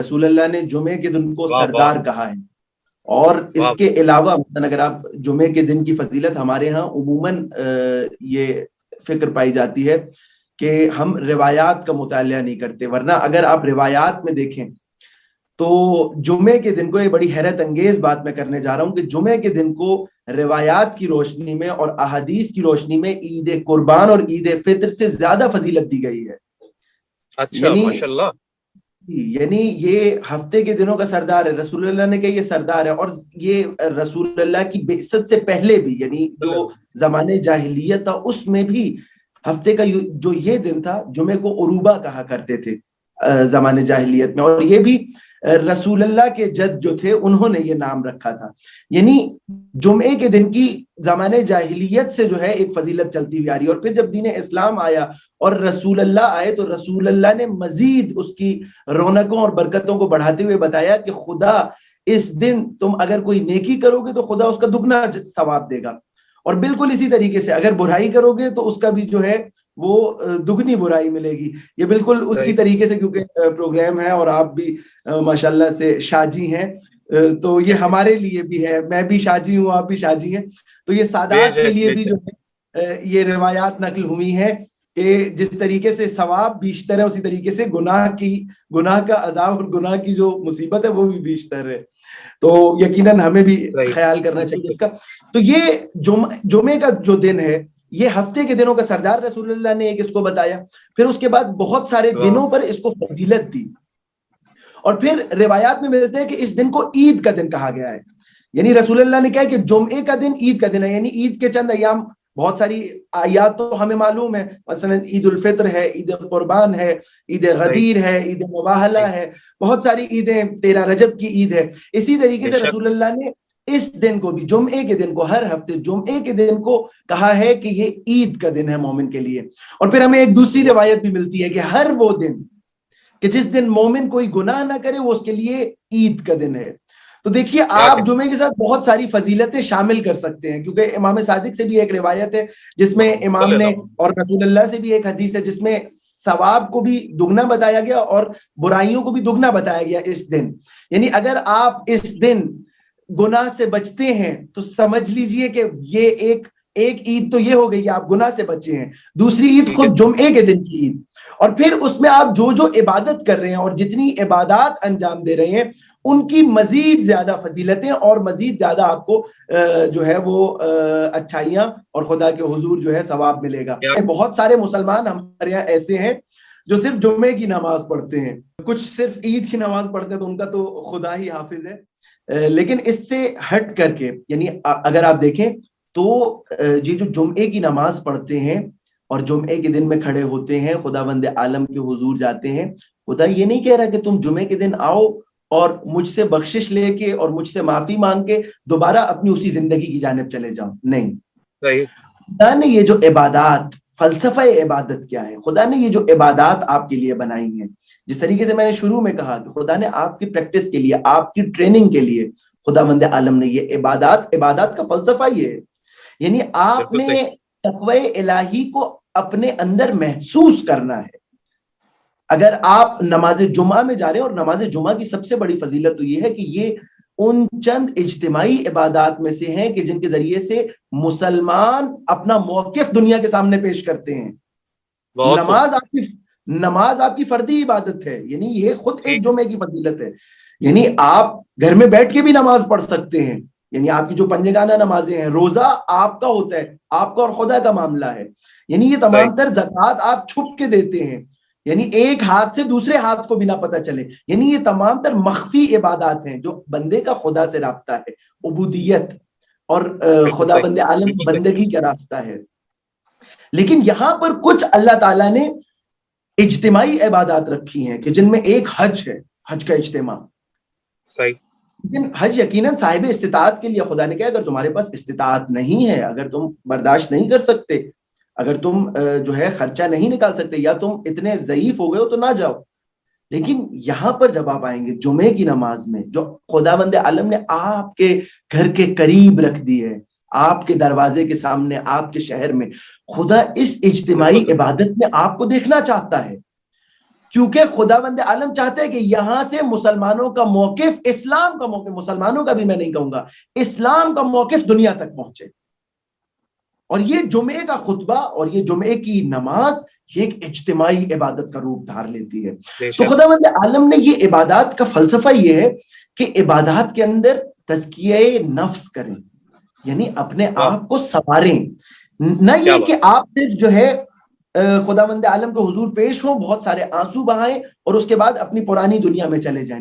رسول اللہ نے جمعے کے دن کو واہ واہ سردار کہا ہے. اور اس واہ. کے علاوہ مثلا اگر آپ جمعے کے دن کی فضیلت، ہمارے ہاں عموماً یہ فکر پائی جاتی ہے کہ ہم روایات کا مطالعہ نہیں کرتے، ورنہ اگر آپ روایات میں دیکھیں تو جمعے کے دن کو، یہ بڑی حیرت انگیز بات میں کرنے جا رہا ہوں، کہ جمعے کے دن کو روایات کی روشنی میں اور احادیث کی روشنی میں عید قربان اور عید فطر سے زیادہ فضیلت دی گئی ہے. اچھا ماشاءاللہ. یعنی یہ ہفتے کے دنوں کا سردار ہے. رسول اللہ نے کہا یہ سردار ہے، اور یہ رسول اللہ کی بعثت سے پہلے بھی، یعنی جو زمانے جاہلیت تھا اس میں بھی ہفتے کا جو یہ دن تھا، جمعے کو عروبہ کہا کرتے تھے زمانے جاہلیت میں. اور یہ بھی رسول اللہ کے جد جو تھے انہوں نے یہ نام رکھا تھا. یعنی جمعے کے دن کی زمانے جاہلیت سے جو ہے ایک فضیلت چلتی ہوئی آ رہی ہے. اور پھر جب دین اسلام آیا اور رسول اللہ آئے تو رسول اللہ نے مزید اس کی رونقوں اور برکتوں کو بڑھاتے ہوئے بتایا کہ خدا اس دن تم اگر کوئی نیکی کرو گے تو خدا اس کا دگنا ثواب دے گا، اور بالکل اسی طریقے سے اگر برائی کرو گے تو اس کا بھی جو ہے وہ دگنی برائی ملے گی. یہ بالکل اسی طریقے سے، کیونکہ پروگرام ہے اور آپ بھی ماشاءاللہ سے شاجی ہیں، تو یہ ہمارے لیے بھی ہے، میں بھی شاجی ہوں، آپ بھی شاجی ہیں، تو یہ سادات کے لیے بھی جو ہے یہ روایات نقل ہوئی ہیں کہ جس طریقے سے ثواب بیشتر ہے اسی طریقے سے گناہ کا عذاب اور گناہ کی جو مصیبت ہے وہ بھی بیشتر ہے. تو یقیناً ہمیں بھی خیال کرنا چاہیے اس کا. تو یہ جمعے کا جو دن ہے یہ ہفتے کے دنوں کا سردار رسول اللہ نے ایک اس کو بتایا. پھر اس کے بعد بہت سارے دنوں پر اس کو فضیلت دی، اور پھر روایات میں ملتے ہیں کہ اس دن کو عید کا دن کہا گیا ہے. یعنی رسول اللہ نے کہا کہ جمعے کا دن عید کا دن ہے. یعنی عید کے چند ایام، بہت ساری آیات تو ہمیں معلوم ہے، مثلا عید الفطر ہے، عید قربان ہے، عید غدیر ہے، عید مباہلہ ہے، بہت ساری عیدیں، 13 رجب کی عید ہے. اسی طریقے سے رسول اللہ نے اس دن کو بھی، جمعے کے دن کو، ہر ہفتے جمعے کے دن کو کہا ہے کہ یہ عید کا دن ہے مومن کے لیے. اور پھر ہمیں ایک دوسری روایت بھی ملتی ہے کہ ہر وہ دن کہ جس دن مومن کوئی گناہ نہ کرے وہ اس کے لیے عید کا دن ہے. تو دیکھیے آپ جمعے کے ساتھ بہت ساری فضیلتیں شامل کر سکتے ہیں، کیونکہ امام صادق سے بھی ایک روایت ہے جس میں امام نے، اور رسول اللہ سے بھی ایک حدیث ہے جس میں ثواب کو بھی دگنا بتایا گیا اور برائیوں کو بھی دگنا بتایا گیا اس دن. یعنی اگر آپ اس دن گناہ سے بچتے ہیں تو سمجھ لیجئے کہ یہ ایک عید تو یہ ہو گئی کہ آپ گناہ سے بچے ہیں، دوسری عید خود جمعے کے دن کی عید. اور پھر اس میں آپ جو عبادت کر رہے ہیں اور جتنی عبادات انجام دے رہے ہیں ان کی مزید زیادہ فضیلتیں اور مزید زیادہ آپ کو جو ہے وہ اچھائیاں اور خدا کے حضور جو ہے ثواب ملے گا. بہت سارے مسلمان ہمارے یہاں ایسے ہیں جو صرف جمعے کی نماز پڑھتے ہیں، کچھ صرف عید کی نماز پڑھتے ہیں، تو ان کا تو خدا ہی حافظ ہے. لیکن اس سے ہٹ کر کے، یعنی اگر آپ دیکھیں تو یہ جو جمعے کی نماز پڑھتے ہیں اور جمعے کے دن میں کھڑے ہوتے ہیں، خداوند عالم کے حضور جاتے ہیں، خدا یہ نہیں کہہ رہا کہ تم جمعے کے دن آؤ اور مجھ سے بخشش لے کے اور مجھ سے معافی مانگ کے دوبارہ اپنی اسی زندگی کی جانب چلے جاؤ. نہیں، خدا نے یہ جو عبادات، فلسفہ عبادت کیا ہے، خدا نے یہ جو عبادات آپ کے لیے بنائی ہیں، جس طریقے سے میں نے شروع میں کہا کہ خدا نے آپ کی پریکٹس کے لیے، آپ کی ٹریننگ کے لیے، خداوند عالم نے یہ عبادات کا فلسفہ یہ ہے. یعنی آپ نے تقوی الہی کو اپنے اندر محسوس کرنا ہے. اگر آپ نماز جمعہ میں جا رہے ہیں، اور نماز جمعہ کی سب سے بڑی فضیلت تو یہ ہے کہ یہ ان چند اجتماعی عبادات میں سے ہیں کہ جن کے ذریعے سے مسلمان اپنا موقف دنیا کے سامنے پیش کرتے ہیں. نماز آپ کی فردی عبادت ہے، یعنی یہ خود ایک جمعے کی فضیلت ہے. یعنی آپ گھر میں بیٹھ کے بھی نماز پڑھ سکتے ہیں، یعنی آپ کی جو پنجگانہ نمازیں ہیں، روزہ آپ کا ہوتا ہے، آپ کا اور خدا کا معاملہ ہے. یعنی یہ تمام تر زکوٰۃ آپ چھپ کے دیتے ہیں، یعنی ایک ہاتھ سے دوسرے ہاتھ کو بھی نہ پتہ چلے. یعنی یہ تمام تر مخفی عبادات ہیں جو بندے کا خدا سے رابطہ ہے، عبودیت اور خداوند عالم بندگی کا راستہ ہے. لیکن یہاں پر کچھ اللہ تعالیٰ نے اجتماعی عبادات رکھی ہیں کہ جن میں ایک حج ہے، حج کا اجتماع. لیکن حج یقیناً صاحب استطاعت کے لیے. خدا نے کہا اگر تمہارے پاس استطاعت نہیں ہے، اگر تم برداشت نہیں کر سکتے، اگر تم جو ہے خرچہ نہیں نکال سکتے، یا تم اتنے ضعیف ہو گئے ہو تو نہ جاؤ. لیکن یہاں پر جب آپ آئیں گے جمعے کی نماز میں، جو خداوند عالم نے آپ کے گھر کے قریب رکھ دی ہے، آپ کے دروازے کے سامنے، آپ کے شہر میں، خدا اس اجتماعی عبادت میں آپ کو دیکھنا چاہتا ہے. کیونکہ خداوند عالم چاہتے ہیں کہ یہاں سے مسلمانوں کا موقف، اسلام کا موقف، مسلمانوں کا بھی میں نہیں کہوں گا، اسلام کا موقف دنیا تک پہنچے. اور یہ جمعے کا خطبہ اور یہ جمعے کی نماز یہ ایک اجتماعی عبادت کا روپ دھار لیتی ہے. تو خداوند عالم نے یہ عبادات کا فلسفہ یہ ہے کہ عبادات کے اندر تزکیہ نفس کریں، یعنی اپنے آپ کو سنواریں. نہ یہ کہ آپ صرف جو ہے خداوند عالم کو حضور پیش ہوں، بہت سارے آنسو بہائیں اور اس کے بعد اپنی پرانی دنیا میں چلے جائیں.